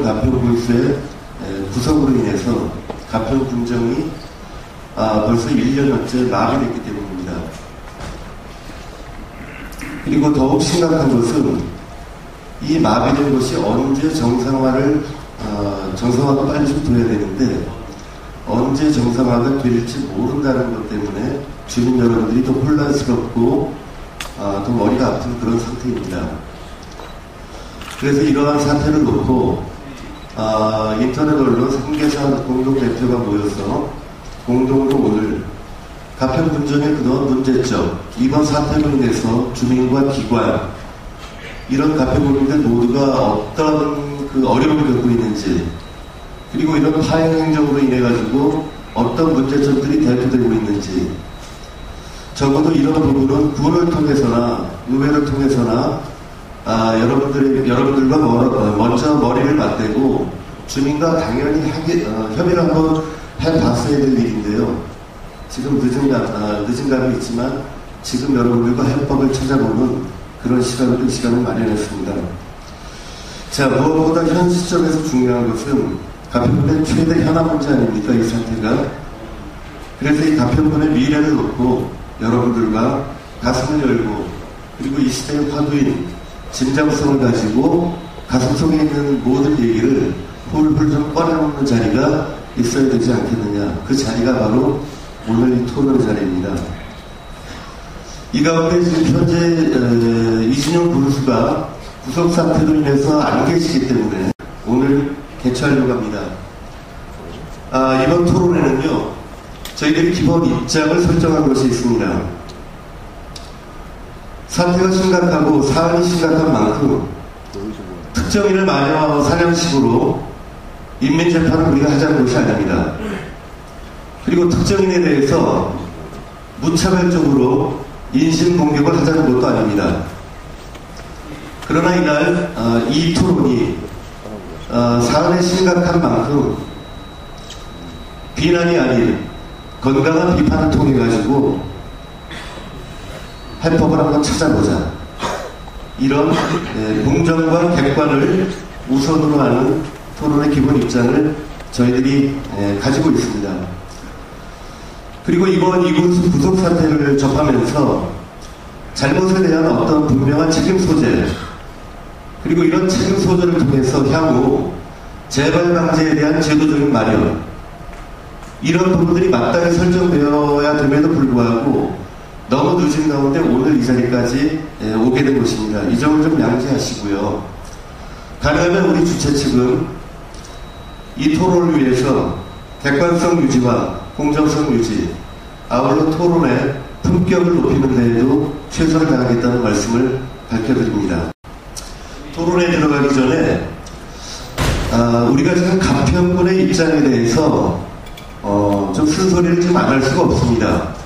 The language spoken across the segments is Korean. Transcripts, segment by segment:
가평군수의 구성으로 인해서 가평군정이 벌써 1년째 마비됐기 때문입니다. 그리고 더욱 심각한 것은 이 마비된 것이 언제 정상화가 빨리 좀 돼야 되는데 언제 정상화가 될지 모른다는 것 때문에 주민 여러분들이 더 혼란스럽고 더 머리가 아픈 그런 상태입니다. 그래서 이러한 사태를 놓고 인터넷 언론 3개사 공동대표가 모여서 공동으로 오늘 가평군정의 그동안 문제점, 이번 사태로 인해서 주민과 기관, 이런 가평군민들 모두가 어떤 그 어려움을 겪고 있는지, 그리고 이런 파행 행정으로 인해 가지고 어떤 문제점들이 대두되고 있는지, 적어도 이런 부분은 군을 통해서나 의회를 통해서나 여러분들과 먼저 머리를 맞대고 주민과 당연히 협의를 한번 해봤어야 될 일인데요. 지금 늦은 감이 있지만 지금 여러분들과 해법을 찾아보는 그런 시간을 마련했습니다. 자, 무엇보다 현 시점에서 중요한 것은 가평군의 최대 현안 문제 아닙니까, 이 사태가. 그래서 이 가평군의 미래를 놓고 여러분들과 가슴을 열고, 그리고 이 시대의 화두인 진정성을 가지고 가슴 속에 있는 모든 얘기를 훌훌 좀 꺼내놓는 자리가 있어야 되지 않겠느냐. 그 자리가 바로 오늘 이 토론 자리입니다. 이 가운데 지금 현재 이진용 군수가 구속 사태로 인해서 안 계시기 때문에 오늘 개최하려고 합니다. 이번 토론에는요, 저희들이 기본 입장을 설정한 것이 있습니다. 사태가 심각하고 사안이 심각한 만큼 특정인을 마녀 사냥식으로 인민재판을 우리가 하자는 것이 아닙니다. 그리고 특정인에 대해서 무차별적으로 인신공격을 하자는 것도 아닙니다. 그러나 이날 이 토론이 사안의 심각한 만큼 비난이 아닌 건강한 비판을 통해 가지고 해법을 한번 찾아보자. 이런 공정과 객관을 우선으로 하는 토론의 기본 입장을 저희들이 가지고 있습니다. 그리고 이번 이군수 구속 사태를 접하면서 잘못에 대한 어떤 분명한 책임 소재, 그리고 이런 책임 소재를 통해서 향후 재발 방지에 대한 제도적인 마련, 이런 부분들이 마땅히 설정되어야 됨에도 불구하고 너무 늦은 가운데 오늘 이 자리까지 오게 된 것입니다. 이 점을 좀 양지하시고요. 가능하면 우리 주최 측은 이 토론을 위해서 객관성 유지와 공정성 유지, 아울러 토론의 품격을 높이는 데에도 최선을 다하겠다는 말씀을 밝혀드립니다. 토론에 들어가기 전에 우리가 지금 가평군의 입장에 대해서 좀 쓴소리를 좀 안 할 수가 없습니다.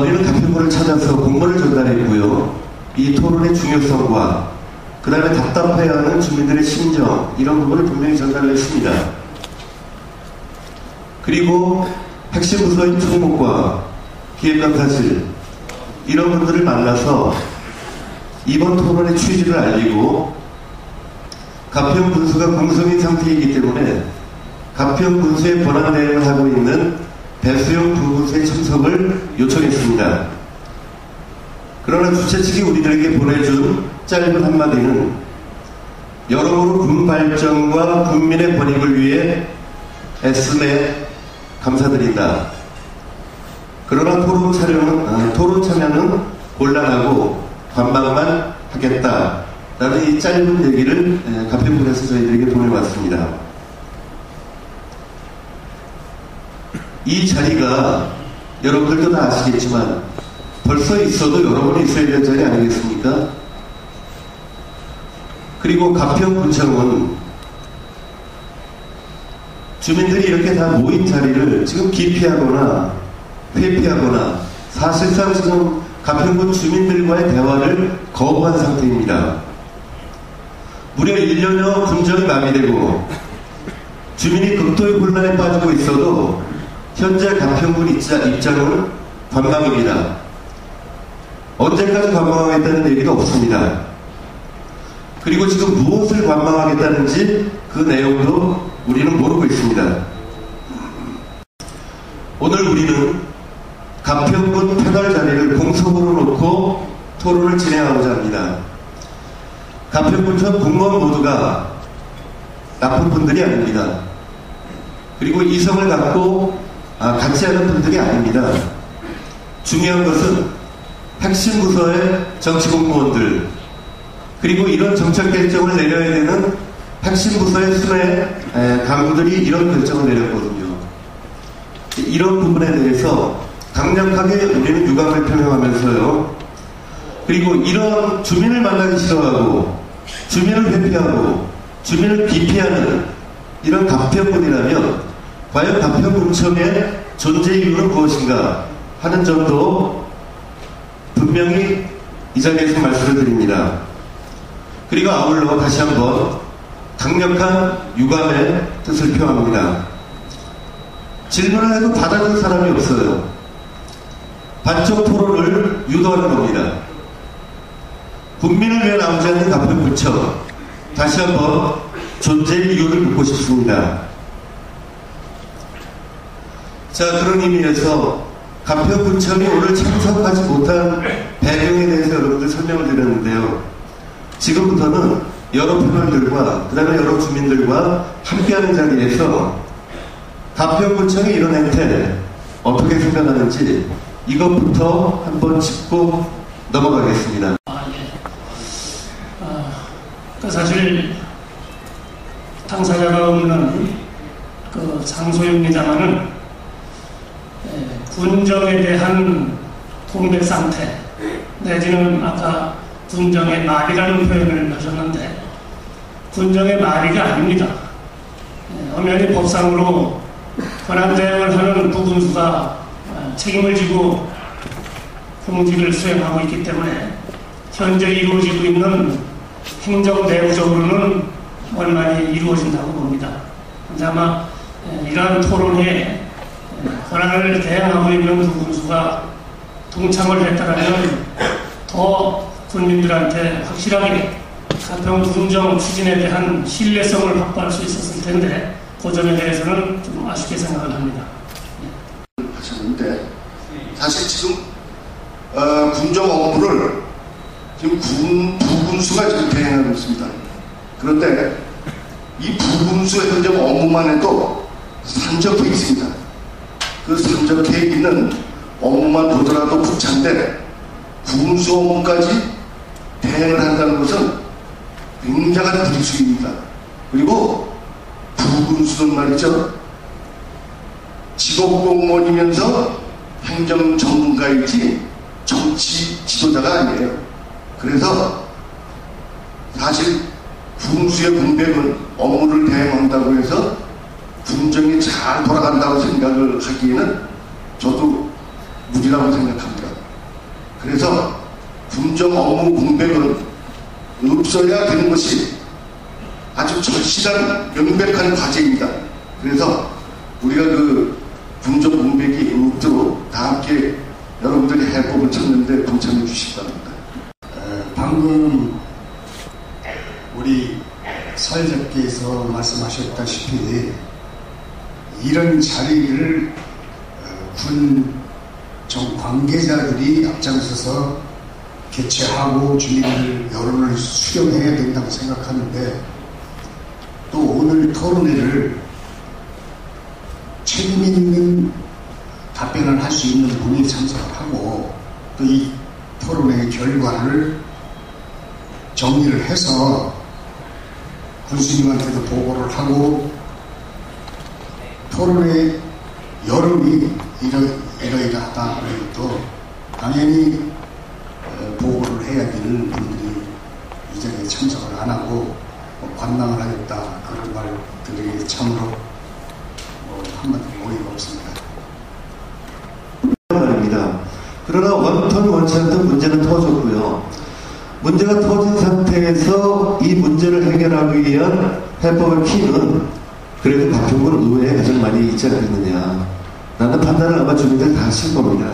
우리는 가평군을 찾아서 공문을 전달했고요. 이 토론의 중요성과 그 다음에 답답해하는 주민들의 심정, 이런 부분을 분명히 전달했습니다. 그리고 핵심 부서인 총무과, 기획감사실, 이런 분들을 만나서 이번 토론의 취지를 알리고 가평군수가 공석인 상태이기 때문에 가평군수의 권한 대행을 하고 있는 배수용 군군수의 참석을 요청했습니다. 그러나 주최 측이 우리들에게 보내준 짧은 한마디는 여러모로 군 발전과 국민의 권익을 위해 애씀에 감사드린다. 그러나 토론 참여는 곤란하고 관망만 하겠다. 라는 이 짧은 얘기를 가평군에서 저희들에게 보내왔습니다. 이 자리가 여러분들도 다 아시겠지만 벌써 있어도 여러분이 있어야 될 자리 아니겠습니까? 그리고 가평군청은 주민들이 이렇게 다 모인 자리를 지금 기피하거나 회피하거나 사실상 지금 가평군 주민들과의 대화를 거부한 상태입니다. 무려 1년여 군정이 마비되고 주민이 극도의 혼란에 빠지고 있어도 현재 가평군 입장은 관망입니다. 언제까지 관망하겠다는 얘기도 없습니다. 그리고 지금 무엇을 관망하겠다는지 그 내용도 우리는 모르고 있습니다. 오늘 우리는 가평군 패널 자리를 공석으로 놓고 토론을 진행하고자 합니다. 가평군청 공무원 모두가 나쁜 분들이 아닙니다. 그리고 이성을 갖고 같지 않은 분들이 아닙니다. 중요한 것은 핵심 부서의 정치 공무원들, 그리고 이런 정책 결정을 내려야 되는 핵심 부서의 순회 간부들이 이런 결정을 내렸거든요. 이런 부분에 대해서 강력하게 우리는 유감을 표명하면서요. 그리고 이런 주민을 만나기 싫어하고 주민을 회피하고 주민을 기피하는 이런 가평군이라면 과연 가평군청의 존재 이유는 무엇인가 하는 점도 분명히 이 자리에서 말씀을 드립니다. 그리고 아울러 다시 한번 강력한 유감의 뜻을 표합니다. 질문을 해도 받아줄 사람이 없어요. 반쪽 토론을 유도하는 겁니다. 국민을 위해 나오지 않는 가평군청, 다시 한번 존재의 이유를 묻고 싶습니다. 자, 그런 의미에서 가평군청이 오늘 참석하지 못한 배경에 대해서 여러분들 설명을 드렸는데요. 지금부터는 여러 패널들과 그 다음에 여러 주민들과 함께하는 자리에서 가평군청의 이런 행태 어떻게 생각하는지 이것부터 한번 짚고 넘어가겠습니다. 사실 당사자가 없는 그 장소입니다만은 군정에 대한 공백 상태 내지는 아까 군정의 말이라는 표현을 하셨는데 군정의 말이가 아닙니다. 엄연히 법상으로 권한 대응을 하는 부군수가 책임을 지고 공직을 수행하고 있기 때문에 현재 이루어지고 있는 행정내부적으로는 원만히 이루어진다고 봅니다. 그런데 아마 이러한 토론에 권한을 대행하고 있는 부군수가 동참을 했다면 더 국민들한테 확실하게 가평 군정 추진에 대한 신뢰성을 확보할 수 있었을 텐데 그 점에 대해서는 좀 아쉽게 생각을 합니다. 하셨는데 사실 지금 군정 업무를 지금 부군수가 지금 대행하고 있습니다. 그런데 이 부군수 행정 업무만 해도 산적해 있습니다. 그 산적해 있는 업무만 보더라도 벅찬데 군수 업무까지 대행을 한다는 것은 굉장한 불수입니다. 그리고 부군수는 말이죠. 직업공무원이면서 행정 전문가이지 정치 지도자가 아니에요. 그래서 사실 군수의 공백은 업무를 대행한다고 해서 군정이 잘 돌아간다고 생각을 하기에는 저도 무리라고 생각합니다. 그래서 군정 업무 공백은 없어야 되는 것이 아주 절실한 명백한 과제입니다. 그래서 우리가 그 군정 공백이 없도록 다 함께 여러분들이 해법을 찾는데 동참해 주시기 바랍니다. 방금 우리 사회자께서 말씀하셨다시피 이런 자리를 군정 관계자들이 앞장서서 개최하고 주민들 여론을 수렴해야 된다고 생각하는데 또 오늘 토론회를 책임 있는 답변을 할 수 있는 분이 참석을 하고 또 이 토론회의 결과를 정리를 해서 군수님한테도 보고를 하고 토론회 여론이 이러이러하다 하는 것도 당연히 보고를 해야 되는 분들이 이 자리에 참석을 안 하고 관망을 하겠다 그런 말들이 참으로 한마디 오해가 없습니다. 말입니다. 그러나 원턴 원치 않던 문제는 터졌고요. 문제가 터진 상태에서 이 문제를 해결하기 위한 해법의 키는 그래도 가평군 의회에 가장 많이 있지 않겠느냐 라는 판단을 아마 주민들 다 하실 겁니다.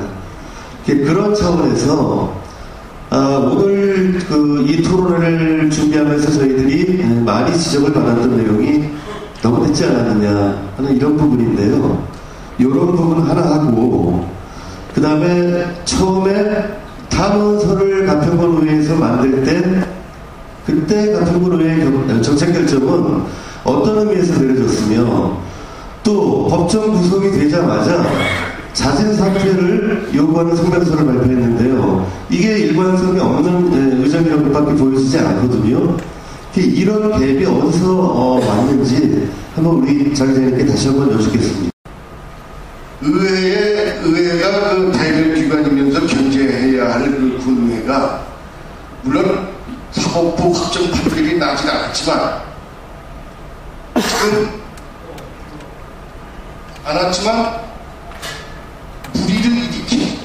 그런 차원에서 오늘 이 토론회를 준비하면서 저희들이 많이 지적을 받았던 내용이 너무 늦지 않았느냐 하는 이런 부분인데요. 이런 부분 하나 하고, 그 다음에 처음에 탄원서를 가평군의회에서 만들 때 그때 가평군의회 정책 결정은 어떤 의미에서 내려졌으며, 또 법정 구성이 되자마자 자진 사퇴를 요구하는 성명서를 발표했는데요. 이게 일관성이 없는 의정이라고밖에 보여지지 않거든요. 이런 갭이 어디서 왔는지 한번 우리 장 기자님께 다시 한번 여쭙겠습니다. 의회가 그 대결기관이면서 견제해야 할 그 군의회가 물론 사법부 확정 판결이 나진 않았지만 지금 무리를 일으킨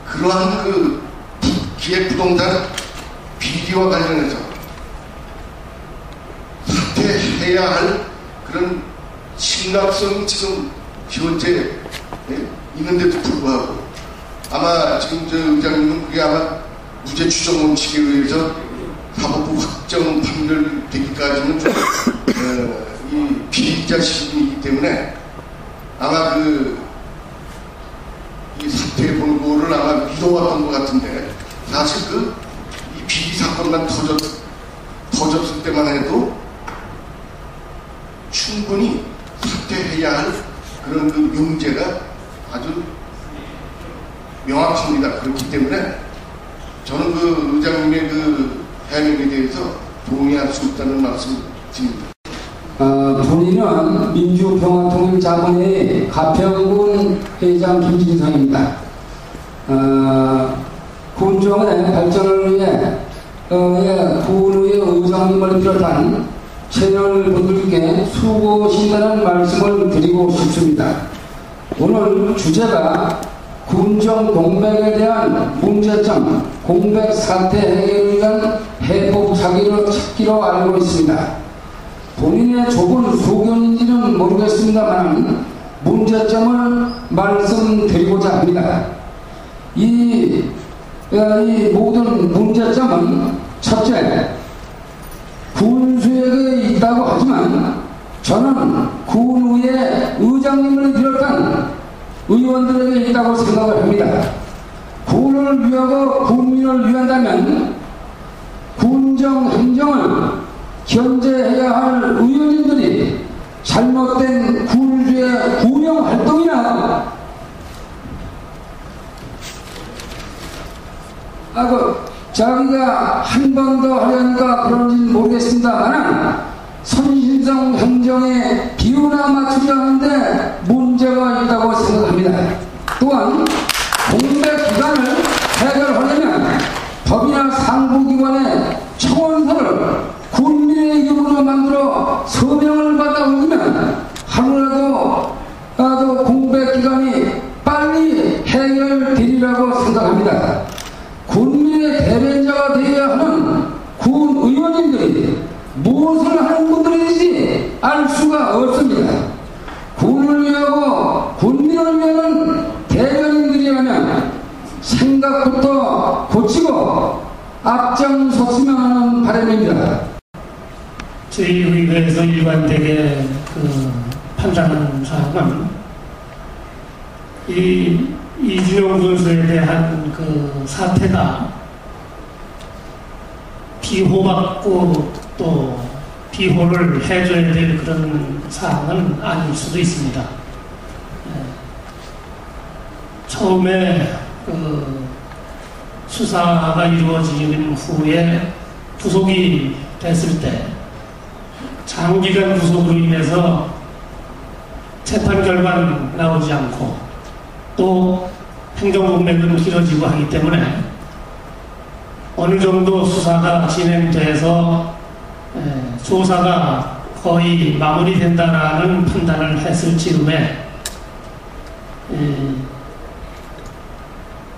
그러한 그 기획부동산 비리와 관련해서 사퇴해야 할 그런 심각성이 지금 현재 있는데도 불구하고 아마 지금 저 의장님은 그게 아마 무죄 추정 원칙에 의해서 사법부 확정 판결되기까지는 좀 이 피의자 시민이기 때문에 아마 이 사퇴 본고를 아마 미뤄왔던 것 같은데, 사실 이 비리 사건만 터졌을 때만 해도 충분히 사퇴해야 할 그런 그 명제가 아주 명확합니다. 그렇기 때문에 저는 그 의장님의 그 해명에 대해서 동의할 수 없다는 말씀 드립니다. 본인은 민주평화통일자문회의 가평군 회장 김진성입니다. 군정의 발전을 위해 군의회 의장님을 비롯한 채널분들께 수고하신다는 말씀을 드리고 싶습니다. 오늘 주제가 군정 공백에 대한 문제점, 공백 사태 해결을 위한 해법 찾기로 알고 있습니다. 본인의 좁은 소견인지는 모르겠습니다만 문제점을 말씀드리고자 합니다. 이 모든 문제점은 첫째, 군수에게 있다고 하지만 저는 군의회 의장님을 비롯한 의원들에게 있다고 생각을 합니다. 군을 위하고 국민을 위한다면 군정 행정을 견제해야 할 의원님들이 잘못된 군주의 구명 활동이나 자기가 한 번 더 하려니까 그런지는 모르겠습니다만 선진성 행정에 비유나 맞추려 하는데 문제가 있다고 생각합니다. 또한 공백 기간을 해결하려면 법이나 상부기관의 청원서를 군민의 이름으로 만들어 서명을 받아 올리면 하루라도 공백 기간이 빨리 해결되리라고 생각합니다. 군민의 대변자가 되어야 하는 군 의원님들이 무엇을 하는 분들인지 알 수가 없습니다. 군을 위하고 군민을 위하는 대변인들이라면 생각부터 고치고 앞장섰으면 하는 바람입니다. 저희 의회에서 일관되게 판단하는 사항은 이준용 군수에 대한 사태가 비호받고 또 비호를 해줘야 될 그런 사항은 아닐 수도 있습니다. 처음에 수사가 이루어진 후에 구속이 됐을 때 장기간 구속으로 인해서 재판 결과는 나오지 않고 또 행정공백은 길어지고 하기 때문에 어느 정도 수사가 진행돼서 조사가 거의 마무리된다라는 판단을 했을 즈음에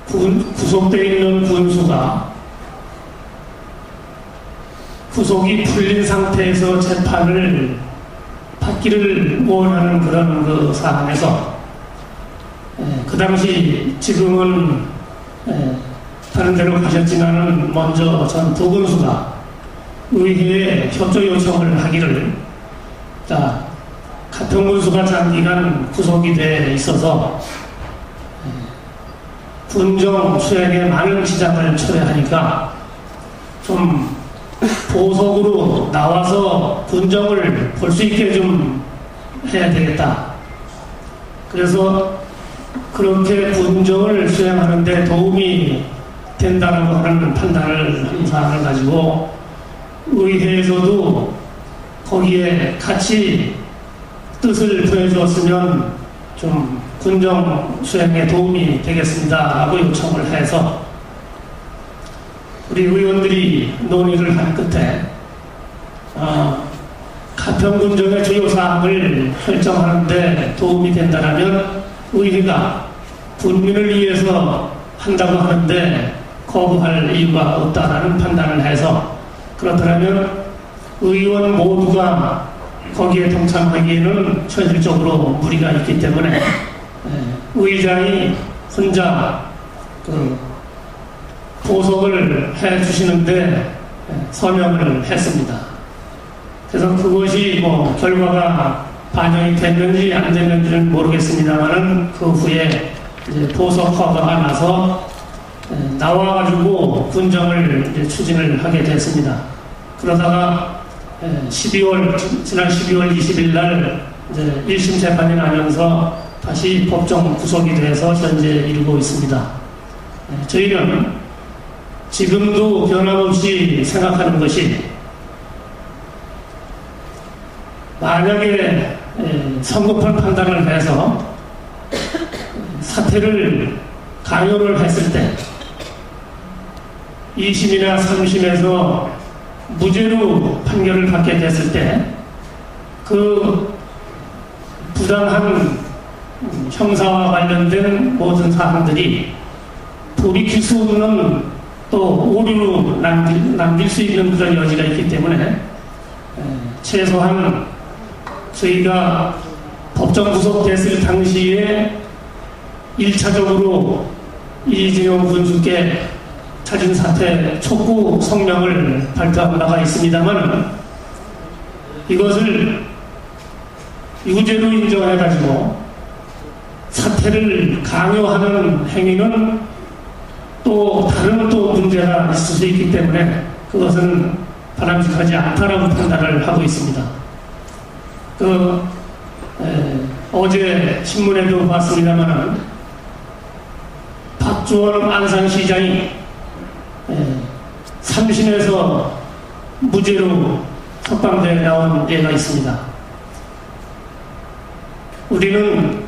구속되어 있는 군수가 구속이 풀린 상태에서 재판을 받기를 원하는 그런 사안에서 그 당시 지금은 다른 데로 가셨지만은 먼저 전 두 군수가 의회에 협조 요청을 하기를, 자, 가평군수가 장기간 구속이 돼 있어서 군정 수행에 많은 지장을 초래하니까 좀 보석으로 나와서 군정을 볼 수 있게 좀 해야 되겠다. 그래서 그렇게 군정을 수행하는데 도움이 된다고 하는 판단을 한 사안을 가지고 의회에서도 거기에 같이 뜻을 보여주었으면 좀 군정 수행에 도움이 되겠습니다 라고 요청을 해서 우리 의원들이 논의를 한 끝에 가평군정의 주요 사항을 결정하는데 도움이 된다면 의회가 군민을 위해서 한다고 하는데 거부할 이유가 없다라는 판단을 해서, 그렇다면 의원 모두가 거기에 동참하기에는 현실적으로 무리가 있기 때문에 의장이 혼자 보석을 해 주시는데 서명을 했습니다. 그래서 그것이 뭐 결과가 반영이 됐는지 안 됐는지는 모르겠습니다만은 그 후에 이제 보석 허가가 나서 나와가지고 군정을 이제 추진을 하게 됐습니다. 그러다가 지난 12월 20일 날 이제 1심 재판이 나면서 다시 법정 구속이 돼서 현재 이루고 있습니다. 저희는 지금도 변함없이 생각하는 것이, 만약에 성급한 판단을 해서 사퇴를 강요를 했을 때 2심이나 3심에서 무죄로 판결을 받게 됐을 때 그 부당한 형사와 관련된 모든 사항들이 돌이킬 수 없는 또 오류로 남길 수 있는 그런 여지가 있기 때문에 최소한 저희가 법정 구속됐을 당시에 1차적으로 이재용 군수께 자진사퇴 촉구 성명을 발표한 바가 있습니다만, 이것을 유죄로 인정해가지고 사퇴를 강요하는 행위는 또 다른 또 문제가 있을 수 있기 때문에 그것은 바람직하지 않다라고 판단을 하고 있습니다. 어제 신문에도 봤습니다만 박주원 안산시장이 3심에서 무죄로 석방돼 나온 예가 있습니다. 우리는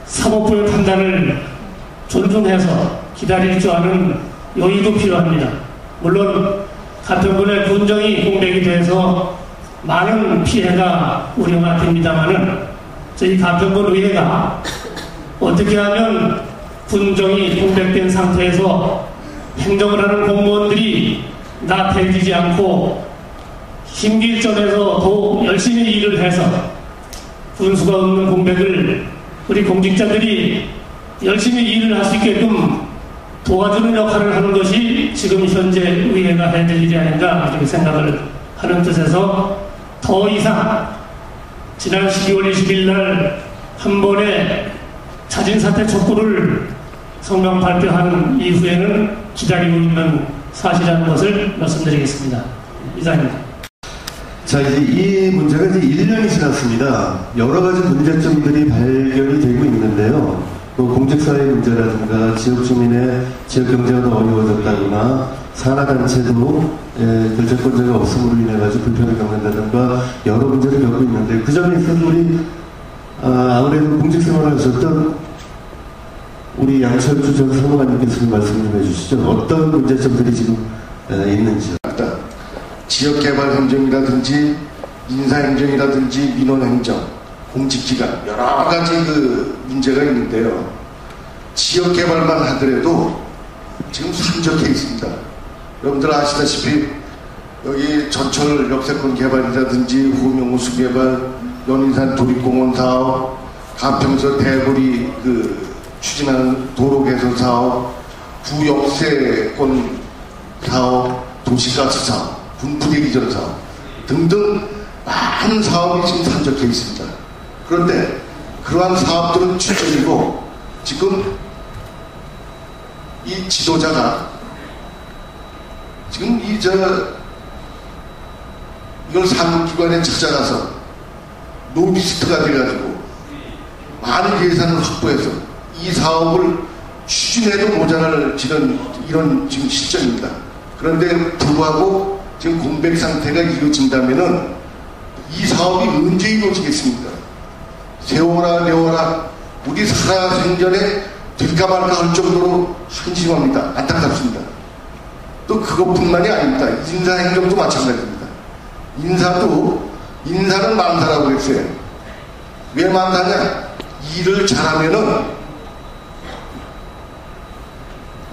사법부의 판단을 존중해서 기다릴 줄 아는 여유도 필요합니다. 물론 가평군의 군정이 공백이 돼서 많은 피해가 우려가 됩니다만은 저희 가평군 의회가 어떻게 하면 군정이 공백된 상태에서 행정을 하는 공무원들이 나태해지지 않고 심기일전에서 더욱 열심히 일을 해서 군수가 없는 공백을 우리 공직자들이 열심히 일을 할 수 있게끔 도와주는 역할을 하는 것이 지금 현재 의회가 해야 될 일이 아닌가 이렇게 생각을 하는 뜻에서 더 이상 지난 12월 20일 날 한 번에 자진사퇴 촉구를 성명 발표한 이후에는 기다리고 있는 사실이라는 것을 말씀드리겠습니다. 이상입니다. 자, 이제 이 문제가 이제 1년이 지났습니다. 여러 가지 문제점들이 발견이 되고 있는데요. 공직사회 문제라든가 지역 주민의 지역 경제가 더 어려워졌다거나 산하단체도 결정권자가 없음으로 인해가지고 불편을 겪는다든가 여러 문제를 겪고 있는데, 그 점에 있어서 우리 아무래도 공직생활을 하셨던 우리 양철주 전 사무관님께서 말씀 좀 해주시죠. 어떤 문제점들이 지금 있는지요. 지역개발 행정이라든지 인사행정이라든지 민원행정, 공직기관 여러 가지 문제가 있는데요. 지역개발만 하더라도 지금 산적해 있습니다. 여러분들 아시다시피 여기 전철 역세권 개발이라든지 후명호수 개발, 연인산 도립공원 사업, 가평서 대구리 추진하는 도로 개선 사업, 구역세권 사업, 도시가스 사업, 군부대기전 사업 등등 많은 사업이 지금 산적해 있습니다. 그런데 그러한 사업들은 추진이고 지금 이 지도자가 지금 이걸 사무기관에 찾아가서 노비스트가 돼가지고 많은 예산을 확보해서 이 사업을 추진해도 모자랄 이런 지금 실정입니다. 그런데 불구하고 지금 공백 상태가 이루어진다면은 이 사업이 언제 이루어지겠습니까? 세워라 우리 살아생전에 될까 말까 할 정도로 한심합니다. 안타깝습니다. 또 그것뿐만이 아닙니다. 인사행정도 마찬가지입니다. 인사는 만사라고 했어요. 왜 만사냐? 일을 잘하면은,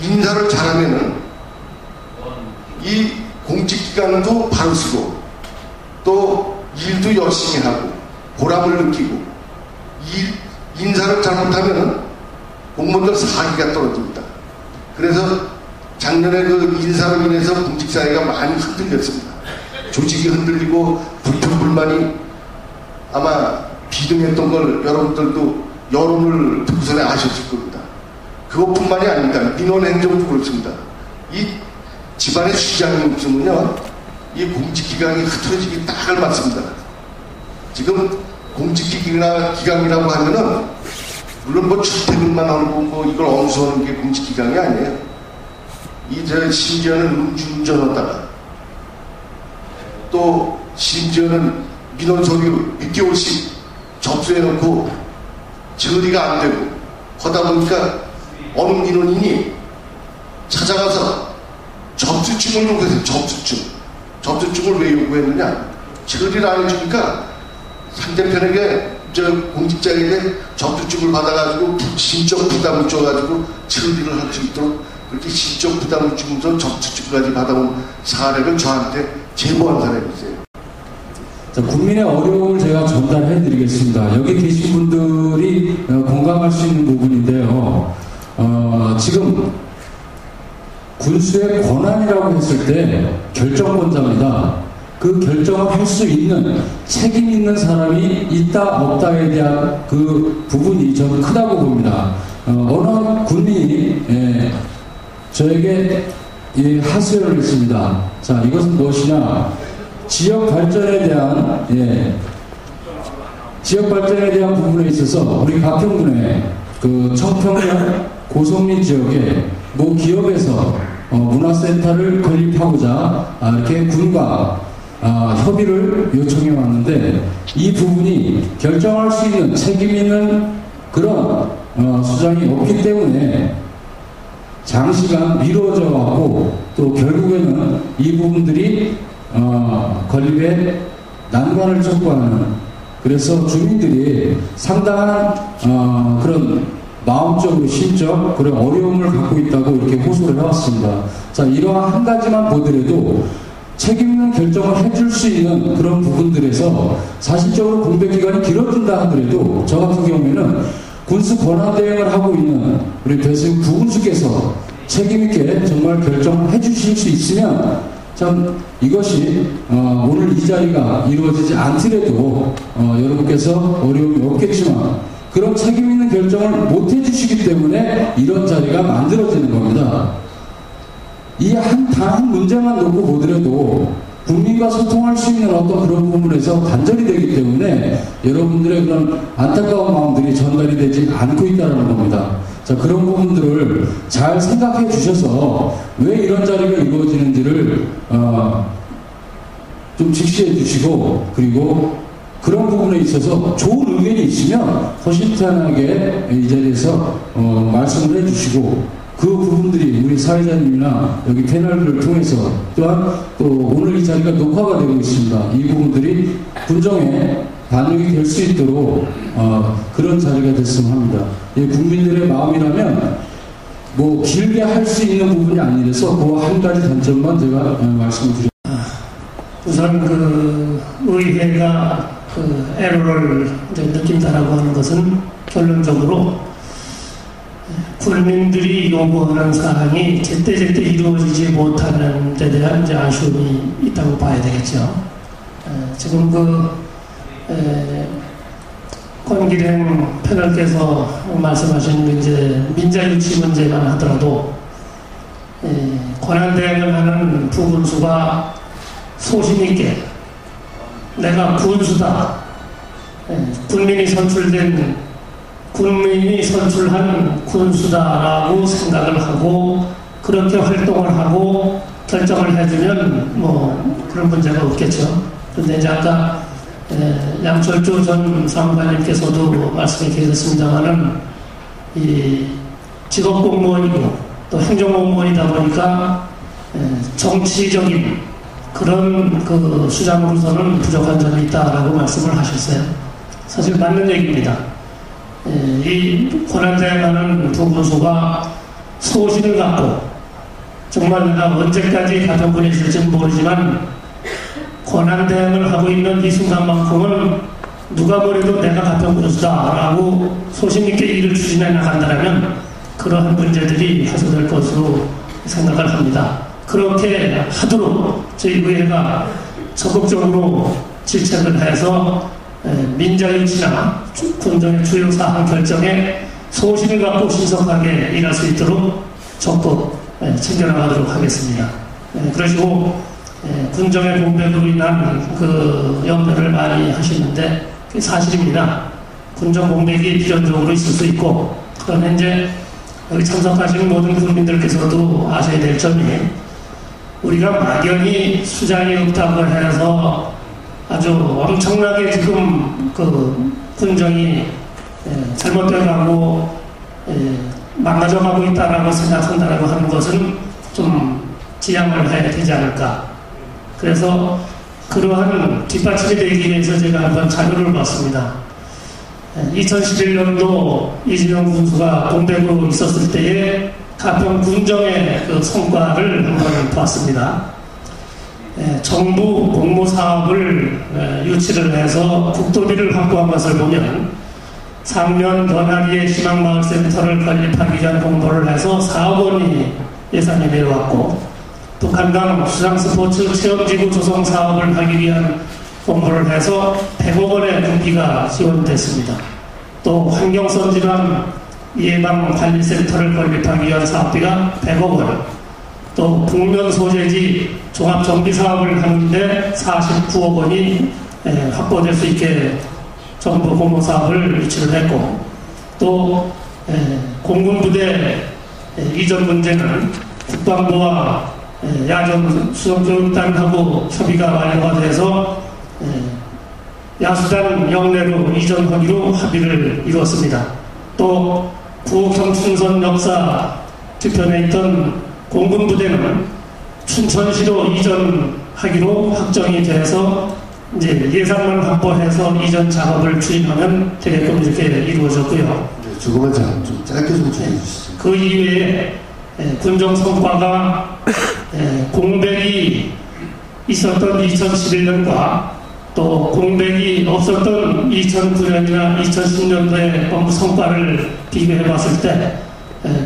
인사를 잘하면은 이 공직기관도 바로 쓰고 또 일도 열심히 하고 보람을 느끼고 인사를 잘못하면은 공무원들 사기가 떨어집니다. 그래서 작년에 그 인사로 인해서 공직사회가 많이 흔들렸습니다. 조직이 흔들리고 불평불만이 아마 비등했던 걸 여러분들도 여론을 듣고서는 아셨을 겁니다. 그것뿐만이 아닙니다. 민원행정도 그렇습니다. 이 집안의 수장이 없으면요, 이 공직기강이 흐트러지기 딱 알맞습니다. 지금 공직기강이라고 하면은 물론 뭐 출퇴근만 하고 뭐 이걸 엄수하는 게 공직기강이 아니에요. 심지어는 음주운전하다가 또 심지어는 민원 서류 6개월씩 접수해놓고 처리가 안 되고 하다 보니까 어느 민원인이 찾아가서 접수증을 요구해서 접수증을 왜 요구했느냐? 처리를 안 해주니까 상대편에게 공직자에게 접수증을 받아가지고 심적 부담을 줘가지고 처리를 할 수 있도록 그렇게 심적 부담을 주면서 접수증까지 받아온 사례를 저한테 제보한 사람이 있어요. 자, 국민의 어려움을 제가 전달해 드리겠습니다. 여기 계신 분들이 공감할 수 있는 부분인데요. 지금 군수의 권한이라고 했을 때 결정권자입니다. 그 결정을 할 수 있는 책임 있는 사람이 있다 없다에 대한 그 부분이 저는 크다고 봅니다. 어느 군민이 저에게 하소연을 했습니다. 자, 이것은 무엇이냐? 지역 발전에 대한 부분에 있어서 우리 가평군의 그 청평면 고성민 지역에 모 기업에서 문화센터를 건립하고자 이렇게 군과 협의를 요청해 왔는데 이 부분이 결정할 수 있는 책임 있는 그런 수장이 없기 때문에 장시간 미뤄져 왔고 또 결국에는 이 부분들이 건립에 난관을 촉구하는, 그래서 주민들이 상당한 그런 마음적으로 심적 그런 어려움을 갖고 있다고 이렇게 호소를 해왔습니다. 자, 이러한 한 가지만 보더라도 책임 있는 결정을 해줄 수 있는 그런 부분들에서 사실적으로 공백기간이 길어진다 하더라도 저 같은 경우에는 군수 권한대행을 하고 있는 우리 배수임 부군수께서 책임있게 정말 결정해 주실 수 있으면 참 이것이 오늘 이 자리가 이루어지지 않더라도 여러분께서 어려움이 없겠지만 그런 책임 있는 결정을 못 해주시기 때문에 이런 자리가 만들어지는 겁니다. 이 단 한 문제만 놓고 보더라도 국민과 소통할 수 있는 어떤 그런 부분에서 단절이 되기 때문에 여러분들의 그런 안타까운 마음들이 전달이 되지 않고 있다는 겁니다. 자, 그런 부분들을 잘 생각해 주셔서 왜 이런 자리가 이루어지는지를 좀 직시해 주시고, 그리고 그런 부분에 있어서 좋은 의견이 있으면 허심탄회하게 이 자리에서 말씀을 해 주시고, 그 부분들이 우리 사회자님이나 여기 패널을 통해서 또한 또 오늘 이 자리가 녹화가 되고 있습니다. 이 부분들이 군정에 반영이 될 수 있도록 그런 자리가 됐으면 합니다. 국민들의 마음이라면 뭐 길게 할 수 있는 부분이 아니라서 그 한 가지 단점만 제가 말씀을 드립니다. 우선 그 의회가 그 애로를 느낀다라고 하는 것은 결론적으로 국민들이 요구하는 사항이 제때제때 이루어지지 못하는 데 대한 이제 아쉬움이 있다고 봐야 되겠죠. 지금 권기령 패널께서 말씀하신 이제 민자유치 문제만 하더라도 권한대행을 하는 부군수가 소신있게 내가 군수다, 국민이 선출한 군수다라고 생각을 하고 그렇게 활동을 하고 결정을 해주면 뭐 그런 문제가 없겠죠. 그런데 이제 아까 양철조 전 사무관님께서도 말씀이 계셨습니다만은 이 직업공무원이고 또 행정공무원이다 보니까 정치적인 그런 그 수장으로서는 부족한 점이 있다라고 말씀을 하셨어요. 사실 맞는 얘기입니다. 이 권한대행하는 부군수가 소신을 갖고 정말 내가 언제까지 가평군에 있을지는 모르지만 권한대행을 하고 있는 이 순간만큼은 누가 뭐래도 내가 가평군수다라고 소신있게 일을 추진해 나간다면 그러한 문제들이 해소될 것으로 생각을 합니다. 그렇게 하도록 저희 의회가 적극적으로 질책을 해서 민자유치나 군정의 주요 사항 결정에 소신을 갖고 신속하게 일할 수 있도록 적극 챙겨나가도록 하겠습니다. 그러시고 군정의 공백으로 인한 그 염려를 많이 하시는데 그게 사실입니다. 군정 공백이 필연적으로 있을 수 있고 그러나 이제 여기 참석하신 모든 국민들께서도 아셔야 될 점이 우리가 막연히 수장이 없다고 해서 아주 엄청나게 지금 그 군정이 잘못돼가고 망가져가고 있다라고 생각한다라고 하는 것은 좀 지양을 해야 되지 않을까. 그래서 그러한 뒷받침이 되기 위해서 제가 한번 자료를 봤습니다. 2011년도 이진용 군수가 공백으로 있었을 때에 가평 군정의 그 성과를 한번 봤습니다. 정부 공모사업을 유치를 해서 국도비를 확보한 것을 보면 상면 변화리의 희망마을센터를 건립하기 위한 공모를 해서 4억 원이 예산이 내려왔고 또 간강 수상스포츠 체험지구 조성 사업을 하기 위한 공모를 해서 100억 원의 국비가 지원됐습니다. 또 환경선질환 예방관리센터를 건립하기 위한 사업비가 100억 원, 또 북면 소재지 종합정비사업을 하는데 49억 원이 확보될 수 있게 정부 공모사업을 유치를 했고 또 공군부대 이전 문제는 국방부와 야전 수영교육단하고 협의가 완료가 돼서 야수단 영내로 이전하기로 합의를 이루었습니다. 또 부경춘선 역사 뒤편에 있던 공군부대는 춘천시로 이전하기로 확정이 돼서 이제 예산만 확보해서 이전 작업을 추진하면 되게끔 이렇게 이루어졌고요. 네, 조금만 좀 짧게 좀 주시죠. 그 이외에 군정 성과가 공백이 있었던 2011년과 또 공백이 없었던 2009년이나 2010년도의 업무 성과를 비교해 봤을 때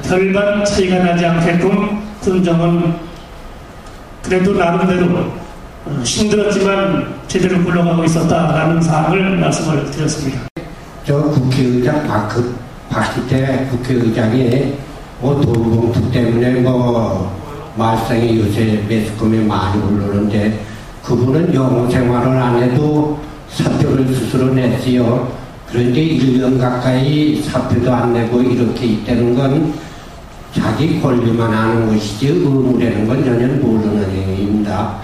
별반 차이가 나지 않게끔 군정은 그래도 나름대로 힘들었지만 제대로 굴러가고 있었다라는 사항을 말씀을 드렸습니다. 저 국회의장 박기태 국회의장이 돈봉투 때문에 말썽이 요새 매스컴에 많이 올르는데 그분은 영어 생활을 안 해도 사표를 스스로 냈지요. 그런데 1년 가까이 사표도 안 내고 이렇게 있다는 건 자기 권리만 하는 것이지 의무라는 건 전혀 모르는 행위입니다.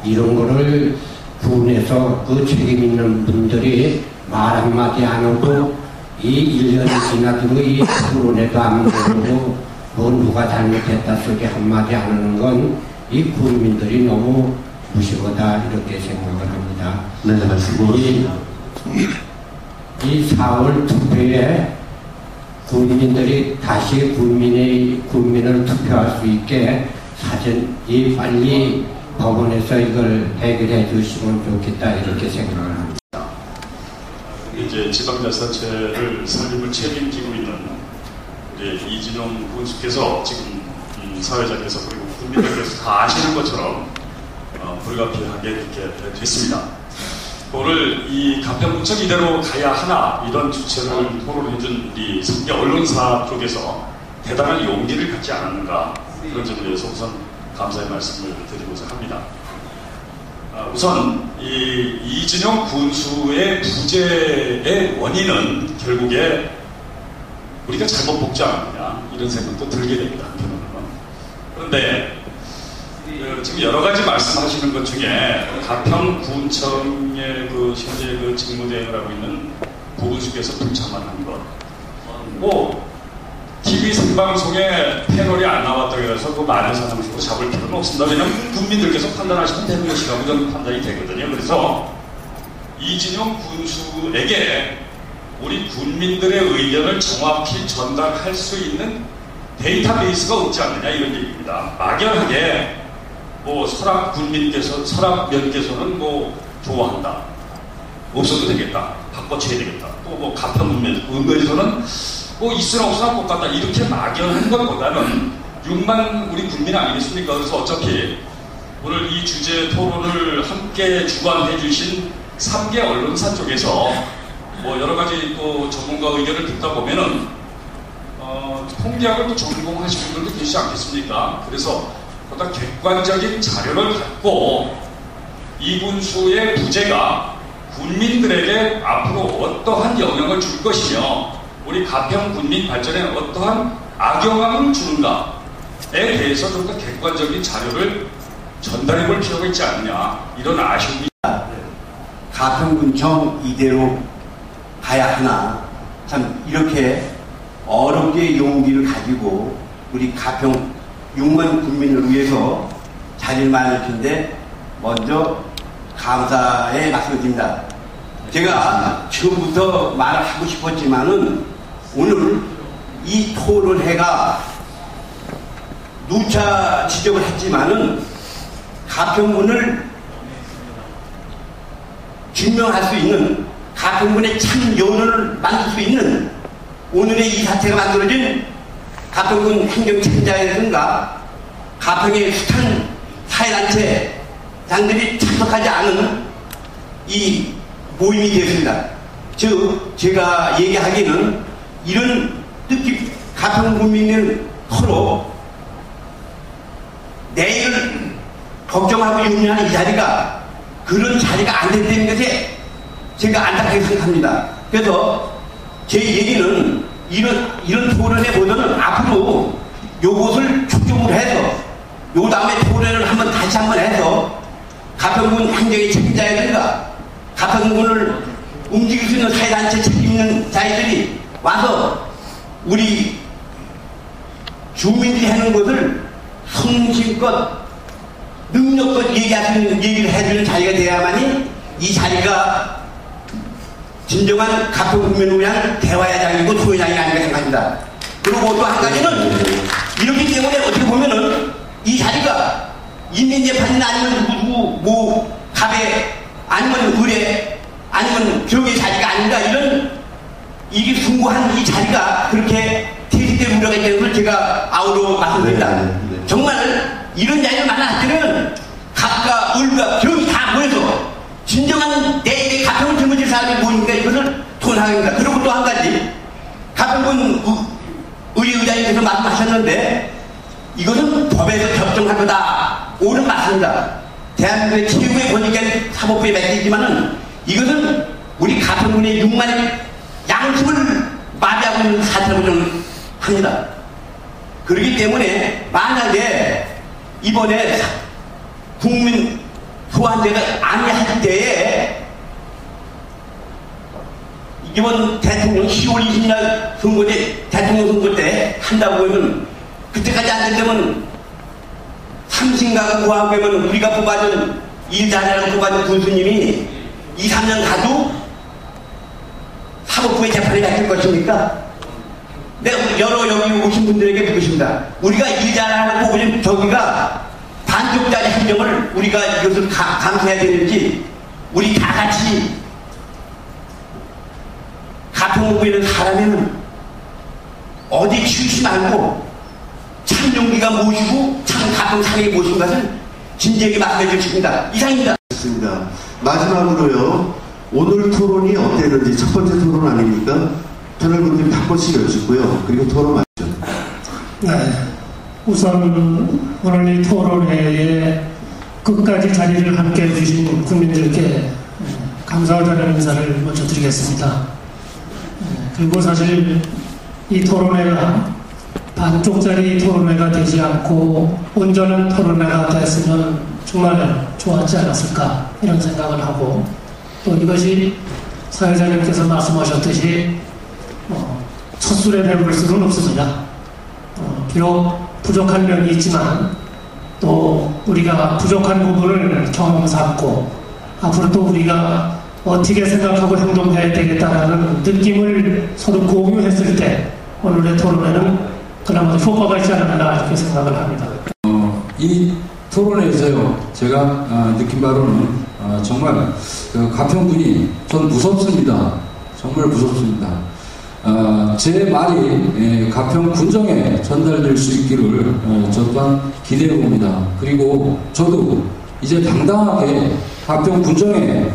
이런 거를 군에서 그 책임 있는 분들이 말 한마디 안 하고 이 1년이 지나도 이 토론에도 안 모르고 누가 잘못했다 소리 한마디 안 하는 건 이 국민들이 너무 무식하다 이렇게 생각을 합니다. 네, 말씀하십니다. 이 4월 투표에 국민들이 다시 국민을 투표할 수 있게 사전이 빨리 법원에서 이걸 해결해 주시면 좋겠다 이렇게 생각을 합니다. 이제 지방자치단체를 설립을 책임지고 있는 우리 이진용 군수께서 지금 사회자께서 그리고 국민들께서 다 아시는 것처럼 불가피하게 이렇게 됐습니다. 오늘 이 가평군청 이대로 가야 하나 이런 주체를 토론해준 우리 3개 언론사 쪽에서 대단한 용기를 갖지 않았는가 그런 점에 대해서 우선 감사의 말씀을 드리고자 합니다. 우선 이 이진용 군수의 부재의 원인은 결국에 우리가 잘못 복지 않느냐 이런 생각도 들게 됩니다. 그런데 지금 여러 가지 말씀하시는 것 중에 가평군청의 그 현재 그 직무대행을 하고 있는 부군수께서 불참한 것, TV 생방송에 패널이 안 나왔다고 해서 그 많은 사람으로 잡을 필요는 없습니다. 왜냐하면 국민들께서 판단하시면 되는 것이라고 저는 판단이 되거든요. 그래서 이진용 군수에게 우리 국민들의 의견을 정확히 전달할 수 있는 데이터베이스가 없지 않느냐 이런 얘기입니다. 막연하게 설악면께서는 좋아한다. 없어도 되겠다. 바꿔쳐야 되겠다. 또 가평면에서는 있으나 없으나 똑같다. 이렇게 막연한 것보다는 6만 우리 국민 아니겠습니까? 그래서 어차피 오늘 이 주제 토론을 함께 주관해 주신 3개 언론사 쪽에서 여러 가지 또 전문가 의견을 듣다 보면은 통계학을 또 전공하신 분들도 계시지 않겠습니까? 그래서 보다 객관적인 자료를 갖고 이군수의 부재가 국민들에게 앞으로 어떠한 영향을 줄 것이며 우리 가평 군민 발전에 어떠한 악영향을 주는가에 대해서 좀 더 객관적인 자료를 전달해 볼 필요가 있지 않느냐 이런 아쉬움이 가평군청 이대로 가야 하나 참 이렇게 어렵게 용기를 가지고 우리 가평 6만 국민을 위해서 자리를 마련했는데 먼저 감사의 말씀드립니다. 제가 처음부터 말을 하고 싶었지만은 오늘 이 토론회가 누차 지적을 했지만은 가평군을 증명할 수 있는 가평군의 참 여론을 만들 수 있는 오늘의 이 사태가 만들어진 가평군 행정체제라든가 가평의 숱한 사회단체장들이 참석하지 않은 이 모임이 되었습니다. 즉 제가 얘기하기는 이런 뜻깊 가평 국민은 서로 내일을 걱정하고 염려하는 이 자리가 그런 자리가 안 됐다는 것에 제가 안타깝게 생각합니다. 그래서 제 얘기는 이런 토론회 보다는 앞으로 요것을 축적을 해서 요 다음에 토론회를 다시 한번 해서 가평군 행정의 책임자라든가 가평군을 움직일 수 있는 사회단체 책임 있는 자들이 와서 우리 주민들이 하는 것을 성심껏 능력껏 얘기할 수 있는 얘기를 해주는 자리가 돼야만이 이 자리가 진정한 가평국민을 위한 대화야장이고 토의장이 아닌가 생각합니다. 그리고 또 한 가지는 이렇기 때문에 어떻게 보면은 이 자리가 인민재판이나 아니면 누구 갑에 아니면 의뢰 아니면 경의 자리가 아닌가 이런 이게 숭고한 이 자리가 그렇게 퇴직될 우려가 있다는 걸 제가 아우로 말씀드립니다. 정말 이런 자리를 만났을 때는 각과 을과 병이 다 모여서 진정한 내일의 가평을 젊어질 사람이 모이니까 이것을 토론하겠습니다. 그리고 또 한 가지 가평군 의회의장님께서 말씀하셨는데 이것은 법에서 결정할 거다. 옳은 맞습니다. 대한민국의 최고의 권위된 사법부에 맡기지만은 이것은 우리 가평군의 6만의 양심을 마비하고 있는 사태라고 저는 합니다. 그렇기 때문에 만약에 이번에 국민 소환제가 아니할 때에 이번 대통령 10월 20일 선거 때 대통령 선거 때 한다고 하면 그때까지 안 된다면 삼신가가 구하면 우리가 뽑아준 일자리라고 뽑아준 군수님이 2, 3년 가도 사법부의 재판에 맡길 것입니까? 내가 여러 여기 오신 분들에게 묻겠습니다. 우리가 일자리라고 뽑아준 저기가 반쪽짜리 행정을 우리가 이것을 감수해야 되는지 우리 다 같이 가평구에 있는 사람에는 어디 치우지 말고 참 용기가 모시고 참 가끔 사랑이 모신 것을 진지하게 말씀해 주십니다. 이상입니다. 좋습니다. 마지막으로요. 오늘 토론이 어땠는지 첫 번째 토론 아닙니까? 패널분들이 바꿔씩 여쭙고요. 그리고 토론 마치죠. 네. 우선 오늘 이 토론회에 끝까지 자리를 함께 해주신 국민들께 감사하다는 인사를 먼저 드리겠습니다. 그리고 사실 이 토론회가 반쪽짜리 토론회가 되지 않고 온전한 토론회가 됐으면 정말 좋았지 않았을까 이런 생각을 하고, 또 이것이 사회자님께서 말씀하셨듯이 첫술에 배울 수는 없습니다. 비록 부족한 면이 있지만 또 우리가 부족한 부분을 경험 삼고 앞으로 또 우리가 어떻게 생각하고 행동해야 되겠다라는 느낌을 서로 공유했을 때 오늘의 토론회는 그나마 효과가 있지 않았나 이렇게 생각을 합니다. 이 토론회에서요, 제가 느낀 바로는 정말 가평군이 전 무섭습니다. 정말 무섭습니다. 제 말이 가평 군정에 전달될 수 있기를 저 또한 기대해 봅니다. 그리고 저도 이제 당당하게 가평 군정에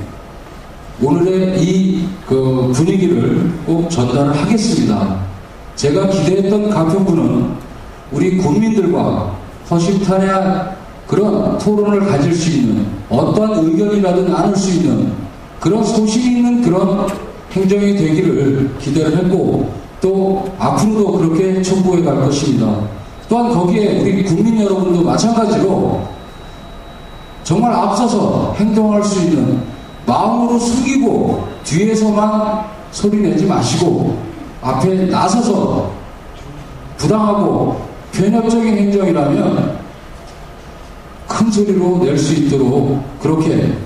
오늘의 이 분위기를 꼭 전달을 하겠습니다. 제가 기대했던 가평군은 우리 국민들과 허심탄회한 그런 토론을 가질 수 있는, 어떠한 의견이라도 나눌 수 있는 그런 소신 있는 그런 행정이 되기를 기대를 했고, 또 앞으로도 그렇게 촉구해 갈 것입니다. 또한 거기에 우리 국민 여러분도 마찬가지로 정말 앞서서 행동할 수 있는 마음으로 숙이고 뒤에서만 소리내지 마시고 앞에 나서서 부당하고 편협적인 행정이라면 큰 소리로 낼 수 있도록, 그렇게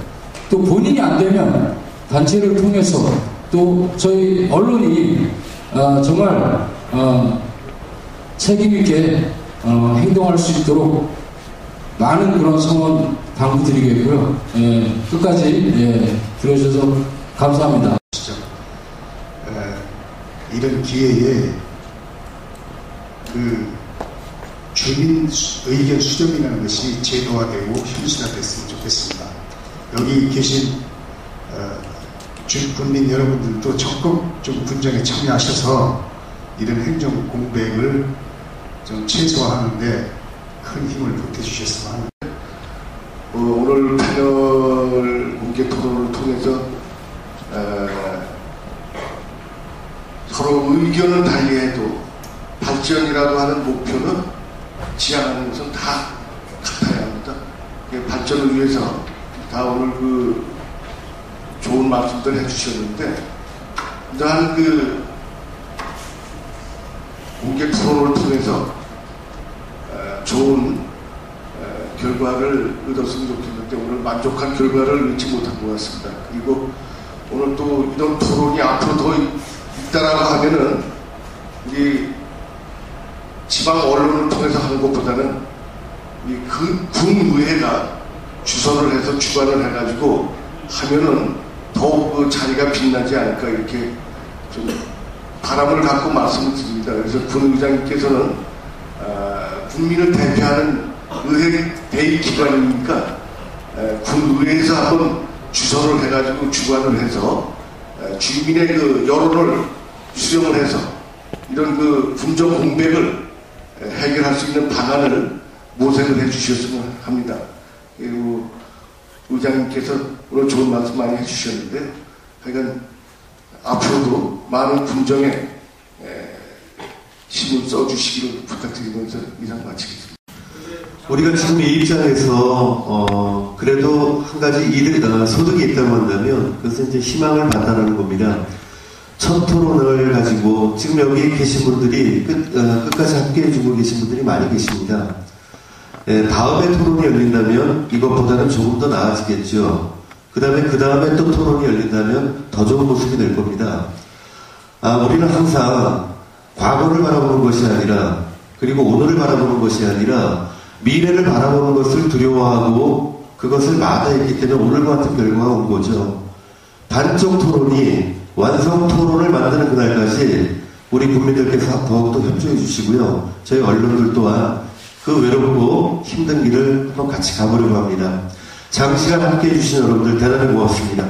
또 본인이 안 되면 단체를 통해서 또 저희 언론이 정말 책임있게 행동할 수 있도록 많은 그런 성원 당부드리겠고요. 끝까지 들어주셔서 감사합니다. 이런 기회에 주민 의견 수렴이라는 것이 제도화되고 현실화됐으면 좋겠습니다. 여기 계신 국민 여러분들도 적극 좀 군정에 참여하셔서 이런 행정 공백을 좀 최소화하는데 큰 힘을 보태주셨으면 합니다. 오늘 패널 공개 토론을 통해서 서로 의견은 달리해도 발전이라고 하는 목표는 지향하는 것은 다 같아야 합니다. 발전을 위해서 다 오늘 좋은 말씀들 해주셨는데, 이러한 공개 토론을 통해서 좋은 결과를 얻었으면 좋겠는데 오늘 만족한 결과를 얻지 못한 것 같습니다. 그리고 오늘 또 이런 토론이 앞으로 더 있다라고 하면은 우리 지방 언론을 통해서 하는 것보다는 그 군의회가 주선을 해서 주관을 해가지고 하면은 더욱 그 자리가 빛나지 않을까 이렇게 좀 바람을 갖고 말씀을 드립니다. 그래서 군의장님께서는 국민을 대표하는 의회 대의기관이니까 군의회에서 한번 주선을 해가지고 주관을 해서 주민의 여론을 수렴을 해서 이런 군정 공백을 해결할 수 있는 방안을 모색을 해주셨으면 합니다. 그리고 의장님께서 오늘 좋은 말씀 많이 해주셨는데, 하여간 앞으로도 많은 군정에 힘을 써주시기를 부탁드리면서 이상 마치겠습니다. 우리가 지금 이 입장에서 그래도 한 가지 소득이 있다고 한다면 그것은 이제 희망을 받다라는 겁니다. 첫 토론을 가지고 지금 여기 계신 분들이 끝까지 함께 해주고 계신 분들이 많이 계십니다. 다음에 토론이 열린다면 이것보다는 조금 더 나아지겠죠. 그 다음에 또 토론이 열린다면 더 좋은 모습이 될 겁니다. 우리는 항상 과거를 바라보는 것이 아니라, 그리고 오늘을 바라보는 것이 아니라 미래를 바라보는 것을 두려워하고 그것을 마다했기 때문에 오늘과 같은 결과가 온 거죠. 반쪽 토론이 완성 토론을 만드는 그날까지 우리 국민들께서 더욱더 협조해 주시고요. 저희 언론들 또한 그 외롭고 힘든 길을 한번 같이 가보려고 합니다. 장시간 함께 해주신 여러분들 대단히 고맙습니다.